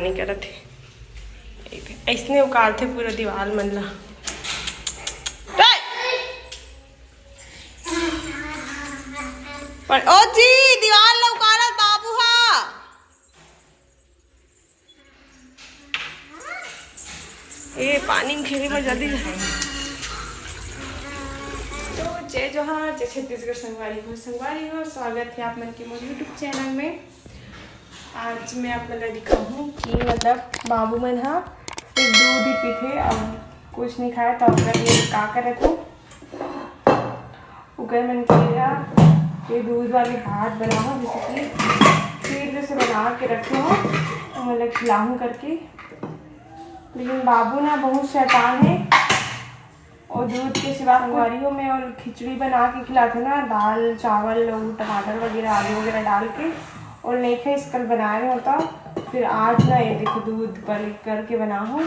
नहीं कर थे ऐसने उकाल थे पूरा दीवार मन ला। पर ओ जी दीवार ला उकाला बाबू हा। ये पानी में खेले में जल्दी तो जय जोहार, जय छत्तीसगढ़ संगवारी हो। स्वागत है आप मन के मोर यूट्यूब चैनल में। आज मैं आप मन दिखाऊँ कि मतलब बाबू मन हा सिर्फ दूध ही पीते और कुछ नहीं खाया, तो अपना ये का करे थे उगर मन के ये दूध वाले हाथ बनाओ, जैसे कि खीर जैसे बना के रखे हो तो मतलब खिलाऊँ करके। लेकिन बाबू ना बहुत शैतान है और दूध के सिवा अंगवारियों में और खिचड़ी बना के खिलाते ना, दाल चावल और टमाटर वगैरह आलू वगैरह डाल के, और नहीं खे इसकल बनाए होता। फिर आज ना ये देखो दूध पर करके बना हो,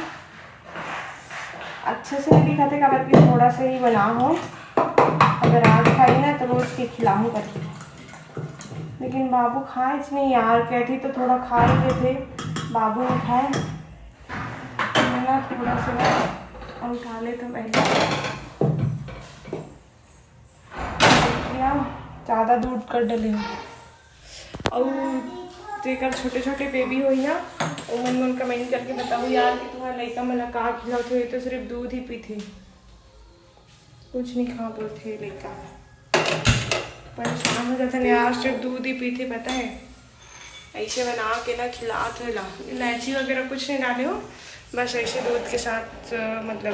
अच्छे से नहीं दिखाते कबर की थोड़ा सा ही बना हो। अगर आज खाई ना तो रोज के खिलाऊँ करके। लेकिन बाबू खाए नहीं यार, कहती तो थोड़ा खा ही लेते, बाबू ने खाए ना थोड़ा सा और खा ले तो पहले ज़्यादा दूध कर डले। और जेकर छोटे छोटे बेबी हो ना मन कमेंट करके बताओ यार कि तुम्हारा लड़का मला का खिलाते हो, तो सिर्फ दूध ही पीते, कुछ नहीं खा बोलते लड़का। परेशान हो जाता है यार, सिर्फ दूध ही पीते, पता है। ऐसे बना के ना खिलाते ला, इलायची वगैरह कुछ नहीं डाले हो, बस ऐसे दूध के साथ मतलब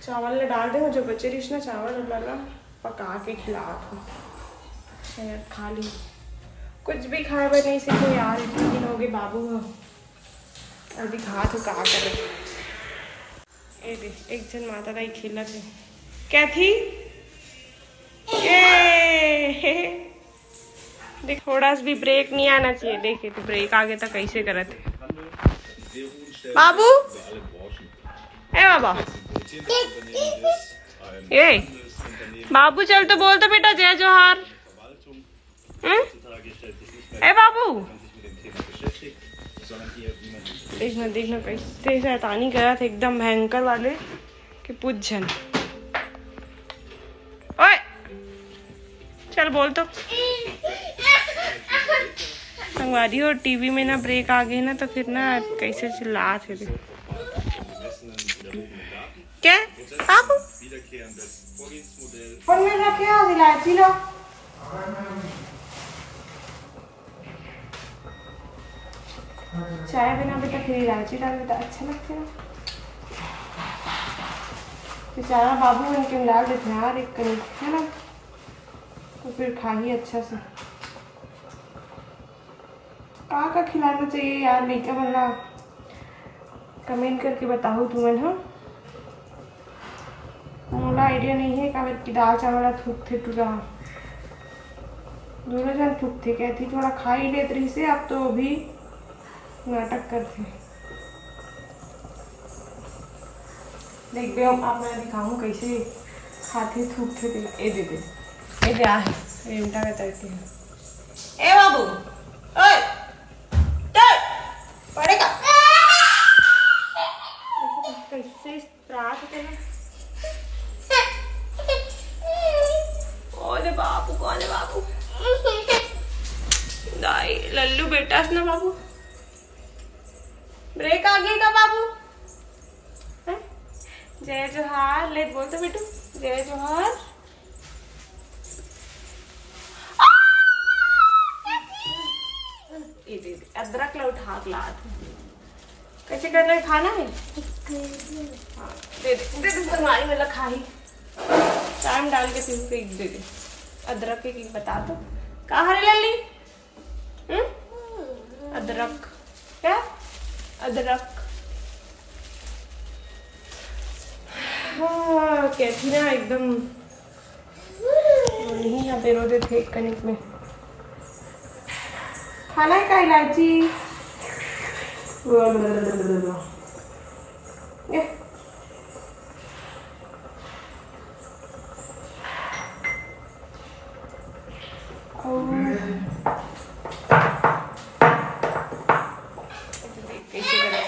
चावल डाल दे, जो बचे रही ना चावल वाला पका के खिलाते हो, शायद खा ली। कुछ भी खाए पर नहीं सीखो यार, इतने दिन हो गए बाबू हो और दिखा तो का करे। ए देख एक जन माता दाई खेला थे क्या थी ये देख, थोड़ा सा भी ब्रेक नहीं आना चाहिए। देखे तो ब्रेक आगे तक कैसे करत है बाबू। ए बाबा ये बाबू चल तो बोल तो बेटा जय जोहार। ए बाबू देखना देखना कैसे शैतानी करा था, एकदम भयंकर वाले कि पूछ जन। ओए चल बोल तो। संगवारी और टीवी में ना ब्रेक आ गई ना तो फिर ना कैसे चिल्ला थे क्या बाबू। फोन में रखे आज इलायची लो। चाय बिना बेटा फिर इलायची डाल बेटा अच्छा लगता है। बेचारा बाबू इनके मिला देते हैं यार एक करीब, है ना, तो फिर खा ही अच्छा से। का खिलाना चाहिए यार लड़का बनना, कमेंट करके बताओ तुम्हें। हाँ मोला आइडिया नहीं है कि दाल चावल थूक थे टूरा, दोनों जन थूक थे, कहती थोड़ा खा ही लेते रही से, अब तो भी नाटक करते। देख बे आप मैं दिखाऊँ कैसे खाते थूक थे। ए दे दे ए दे आ है उल्टा का तरीके है। ए बाबू ओए चल पड़ेगा कैसे त्रास होते हैं। कौन है बाबू, कौन है बाबू? दाई लल्लू बेटा ना बाबू। ब्रेक आ गई का बाबू? जय जोहार ले बोल तो बेटू जय जोहार। अदरक ला उठा के लात कैसे करना है, खाना है हाँ दे दे संगवारी वाला खा ही टाइम डाल के फिर दे दे। अदरक के बता दो कहाँ है लल्ली। अदरक क्या अदरक हाँ कैसी ना एकदम नहीं यहाँ पे रोते थे कनिक में। खाना है का इलायची कैसे करा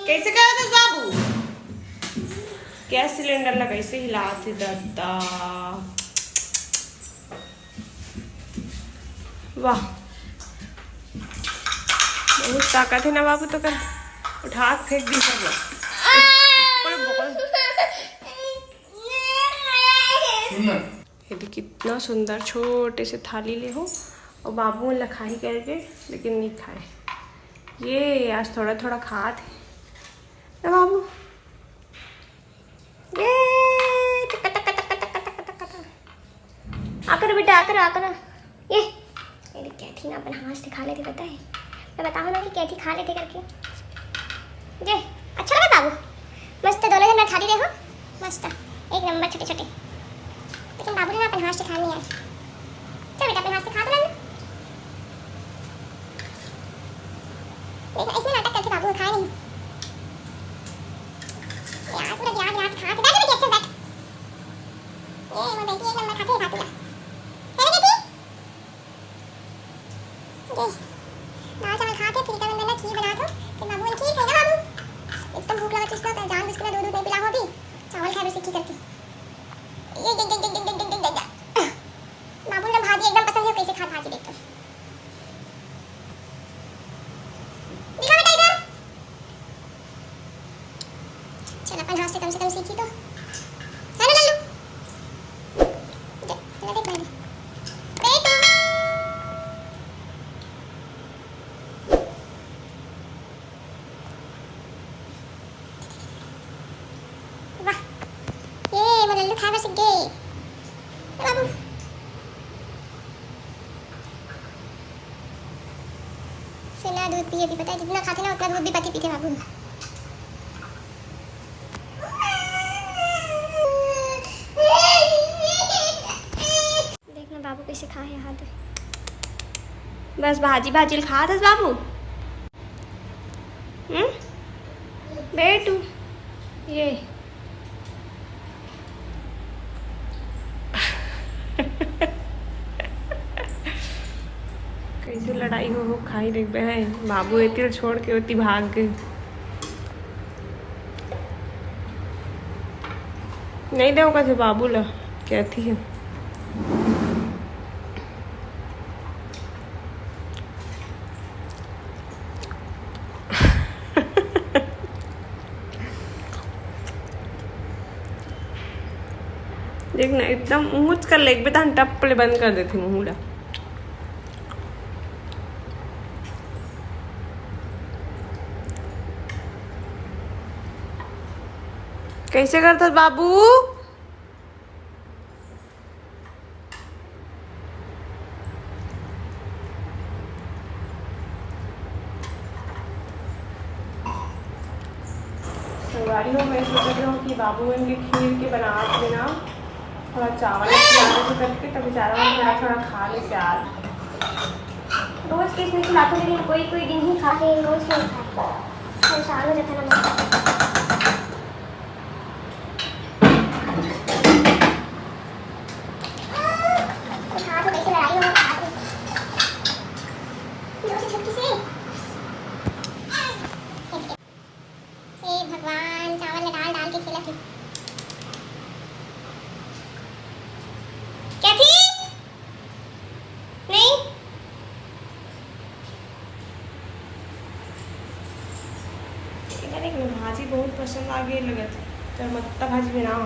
कैसे करा था बाबू? गैस सिलेंडर ला कैसे हिलाते दादा। वाह बहुत ताकत है ना बाबू। तो कर उठा फेंक दी सब लोग। यदि कितना सुंदर छोटे से थाली ले हो और बाबू ने खाई करके लेकिन नहीं खाए। ये आज थोड़ा थोड़ा खा थे ना बाबू। ये आकर बेटा आकर ये कैथी ना अपन हाथ से खा लेते पता है। मैं बताऊँ ना कि कैथी खा लेते करके। ये अच्छा लगा बाबू। मस्त दोनों जन खा रही हो मस्त एक नंबर छोटे छोटे। लेकिन बाबू ने अपन हाथ से खा नहीं है। चल बेटा अपन हाथ से खा तो लेना। देखो इसमें नाटक करके बाबू खाए नहीं यार। पूरा गिरा खा के बैठ अच्छे बैठ। ये वो बेटी एक नंबर खाते है खाती है ना बेटी। ये दाल चावल खाते फिर का मैंने खीर बना दो फिर बाबू ने खीर खाई ना बाबू। एकदम भूख लगा तो इसका जान बुझ के दूध नहीं पिला होती चावल खाए सीखी करके। ये बाबू ने भाजी एकदम पसंद है। कैसे खा भाजी देख तो दिखा बेटा इधर। चल अपन हाथ से कम सीखी तो है ना लल्लू। देख मैंने बेटू वाह ये वो लल्लू खाए सीख गए बाबू। सेना दूध पिए भी पता है जितना खाते ना उतना दूध भी पति पीते बाबू। देखना बाबू कैसे खा है हाथ। बस भाजी खा था बाबू। बेटू ये कैसे लड़ाई हो खाई देख बे है। बाबू एती छोड़ के उती भाग गए। नहीं दे कैसे बाबू ला क्या थी है। देखना एकदम मुँह कर लेग बेटा टप्पले बंद कर देती मुँह ला। कैसे करता बाबू? संगवारी हो मैं सोच रही हूँ कि बाबू इनके खीर के बना देना थोड़ा चावल खिलाते करके तब बेचारा थोड़ा खा ले प्यार। रोज किस नहीं खिलाते लेकिन कोई दिन ही खाते रोज नहीं खाते। परेशान हो जाता ना। भगवान चावल में डाल के खिला थी क्या थी नहीं। भाजी बहुत पसंद आ गई लगत करमत्ता भाजी बनाओ।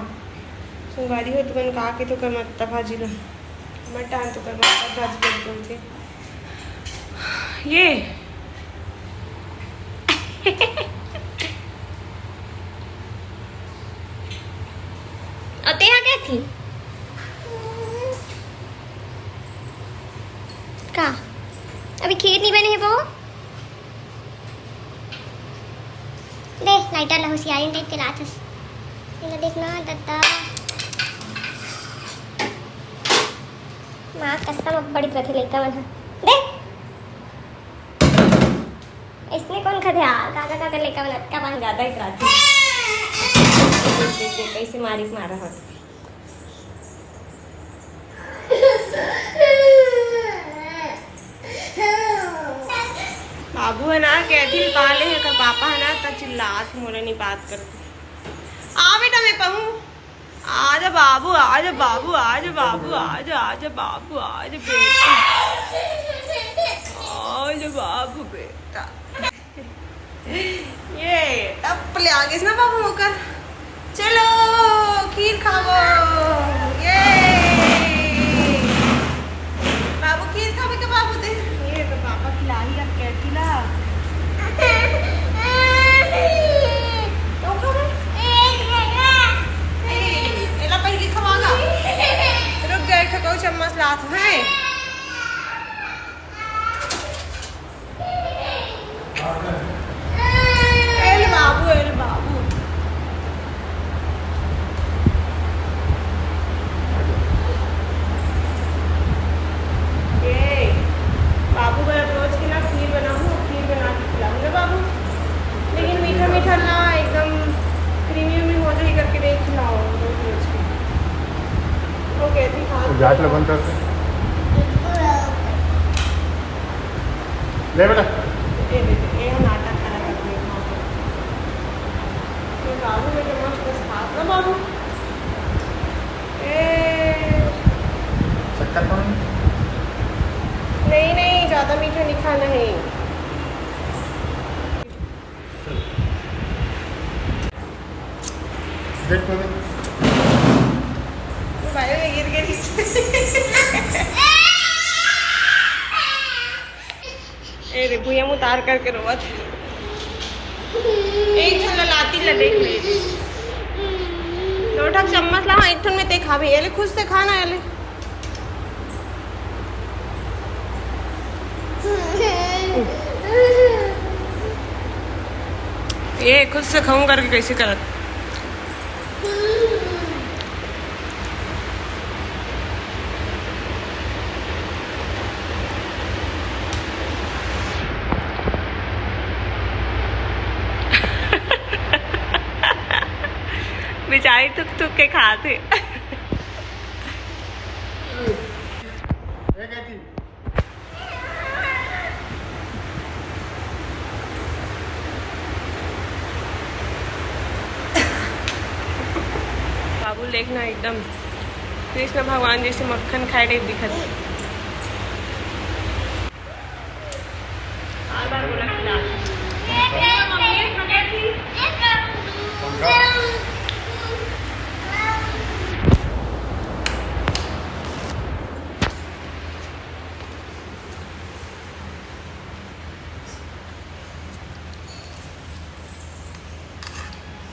संगवारी हो तो मैंने कहा कि तो करमत्ता भाजी लो मटन तो करमत्ता भाजी एकदम थे ये। और तेरा क्या थी का अभी खीर नहीं बने है वो। देख लाइटर ला होशियारी देख के लाथस इन्हें देखना दत्ता माँ कसम अब बड़ी प्रति लेकर मन देख इसने कौन खदे काका लेकर मन का बन ज्यादा ही प्राची। देख कैसे मारी मारा हो। बाबू है ना कहती पाले है का पापा है ना तो चिल्लात मोरे नहीं बात करती। आ बेटा मैं कहूँ आजा बाबू आजा बाबू आजा बाबू आजा आजा बाबू आजा बेटा आजा बाबू बेटा। ये टप ले आगे ना बाबू होकर चलो खीर खाओ। ये बाबू खीर खावे के बाबू दे ये तो पापा खिला ही अब क्या खिला तो खावे एला पहले खवागा रुक जाए खको चम्मच लात है। एल बाबू एल बाबू बाबू का रोज की ना खीर बनाऊँ खीर बना के खिलाऊंगा बाबू लेकिन मीठा मीठा ना एकदम क्रीमी उमी हो जाए करके नहीं खिलाओ रोज की। वो कहती खा जाट लगन करते ले बेटा ये नाटक खड़ा करते हैं तो बाबू में चम्मच बस खात ना बाबू शक्कर खाओ नहीं नहीं ज़्यादा मीठा नहीं खाना है। देख तो भाई में गिर गई ए रे भूया मुँह उतार करके रोवा था एक झल लाती ला देख ले लोटा चम्मच ला एक ठन में ते खा भी एले खुद से खाना एले ये खुद से खाऊं करके कैसे करत बेचारी तुक तुक के खाते बाबू देखना एकदम कृष्ण भगवान जैसे मक्खन खाए टाइप दिखत बार बोला खिला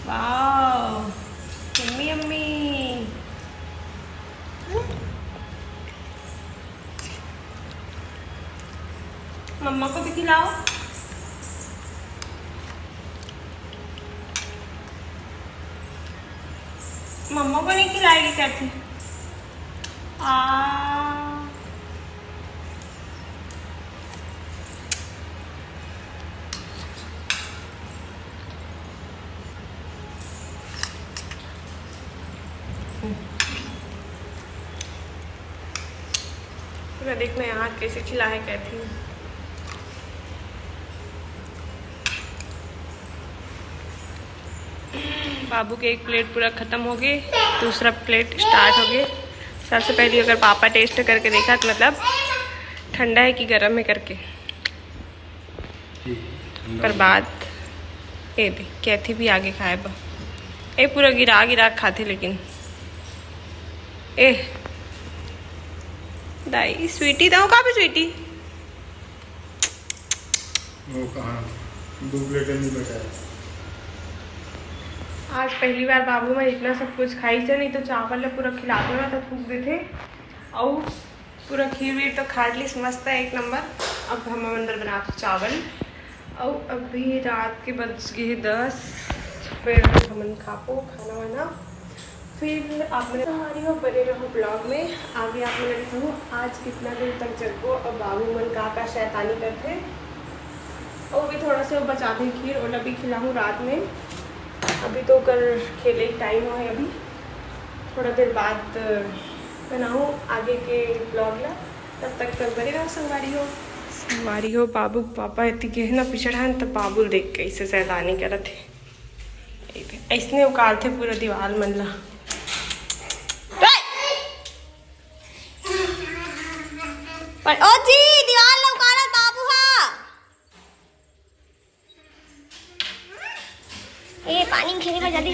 वाओ यम्मी यम्मी मम्मा को भी खिलाओ मम्मा को नहीं खिलाएगी कैसे पूरा देखना यहाँ कैसे खिला है कहती हूँ। बाबू के एक प्लेट पूरा ख़त्म हो गई दूसरा प्लेट स्टार्ट हो गया। सबसे पहले अगर पापा टेस्ट करके देखा तो मतलब ठंडा है कि गर्म है करके पर बाद ए भी कैथी भी आगे खाए बा ए पूरा गिरा गिरा खाते लेकिन ए दाई स्वीटी दो कहाँ पे स्वीटी वो कहाँ 2 प्लेट नहीं बचा आज पहली बार बाबू मैं इतना सब कुछ खाई से नहीं तो चावल पूरा खिलाते ना तो फूक देते और पूरा खीर वीर तो खा ली मस्त है एक नंबर। अब हम अंदर बनाते चावल और अभी रात के बज गए 10 फिर हम खापो खाना वाना फिर आप मेरे हमारी हो बने रहो ब्लॉग में आगे आप मेरे कहूँ आज कितना देर तक जगो और बाबू मन का शैतानी करते और भी थोड़ा सा बचाते खीर और अभी खिलाऊँ रात में। अभी तो कर खेले टाइम है अभी थोड़ा देर बाद बनाऊँ आगे के ब्लॉग ला तब तक बने रहो संगवारी हो हमारी हो बाबू पापा इतनी के ना पिछड़ान तो बाबू देख के ऐसे सैतानी करत थे ऐसने उकाल थे पूरा दीवार मन ला। पर ओ जी दीवार ला उकाला बाबू हा ए पानी में खेले में जल्दी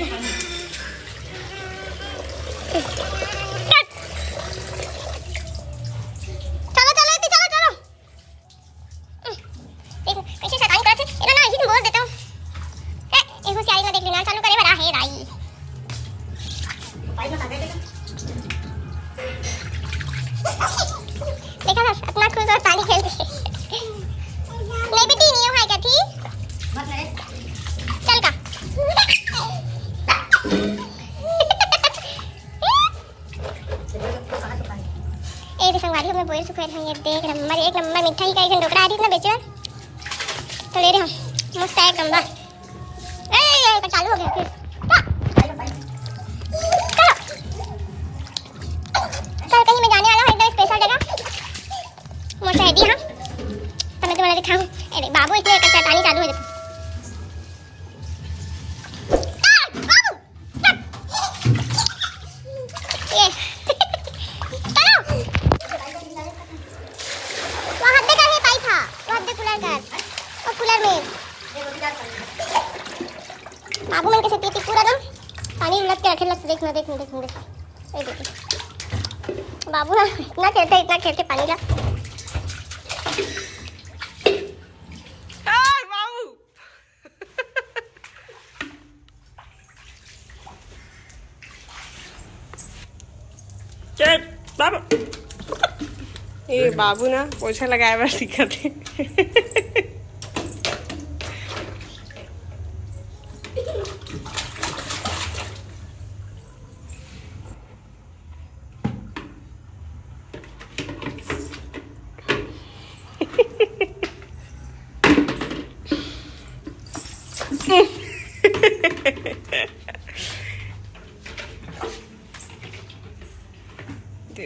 चलो चलो इतनी चलो चलो देखो कैसे शैतानी करते इधर ना इसी बोल देता हूँ एक होशियारी ना देख लेना चालू करे बड़ा है राई भाई बता दे देखा ना अपना खुद और पानी खेलते नहीं बेटी नहीं है क्या थी चल का ए भी संगवारी हमें बोल सुखे हैं ये देख नंबर एक नंबर मिठाई का एक ढोकरा आ रही ना बेचो तो ले रहे हम मस्त है एक नंबर ए तो चालू हो गया फिर चलो कहीं मैं जाने वाला हूं एकदम स्पेशल जगह मोटा है दी हां तो मैं तुम्हें दिखाऊं अरे बाबू इतने एक शैतानी चालू हो जाती बाबू मन कैसे पीती पूरा दम पानी लग के रखे लग देखना देखना देखना देखना ए देखो बाबू ना इतना खेलते पानी ला बाबू चल बाबू ये बाबू ना पोछा लगाए बार सीखत है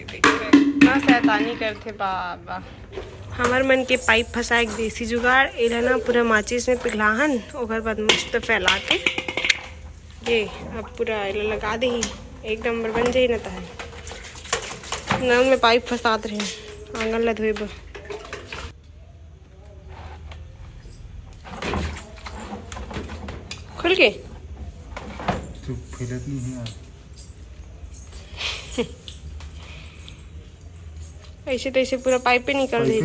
इतना शैतानी करते बाबा। हमार मन के पाइप फंसा एक देसी जुगाड़ एला ना पूरा माचिस में पिघलाहन ओकर बाद मस्त फैला के ये अब पूरा एला लगा दे एक नंबर बन जाई ना तो है नल में पाइप फंसात रहे आंगन ला धोए खुल के तो फिरत नहीं है ऐसे तैसे पूरा पाइप पे निकल दे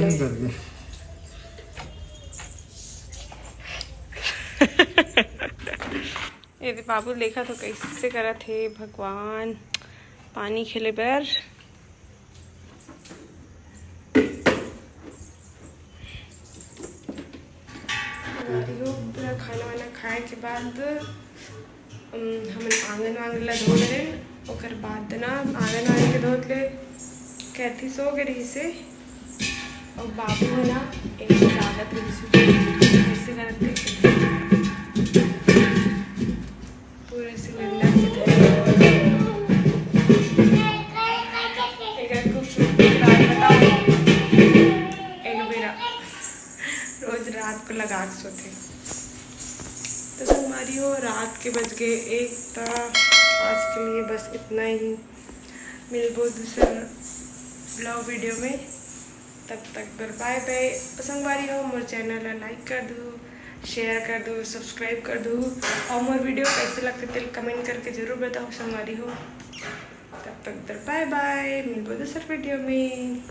ये बाबू देखा तो कैसे करा थे भगवान पानी खेले पर पूरा खाना वाना खाए के बाद हम आंगन वांगन ला धो रहे ओकर बाद ना आंगन वांगन के धोत ले कैथी सो गई रही से और बाबू है ना एक लागत रही ऐसे करते पूरे सिलेंडर के खूबसूरत बताओ एलोवेरा रोज रात को लगा के सोते तो हमारी हो रात के बज गए एक था आज के लिए बस इतना ही मिलबो दूसरा ब्लॉग वीडियो में तब तक बाय बाय। पसंद बारी हो मोर चैनल लाइक कर दो शेयर कर दो सब्सक्राइब कर दो और मोर वीडियो कैसे लगते थे कमेंट करके ज़रूर बताओ संगवारी हो। तब तक बाय बाय मिलबो दूसरा वीडियो में।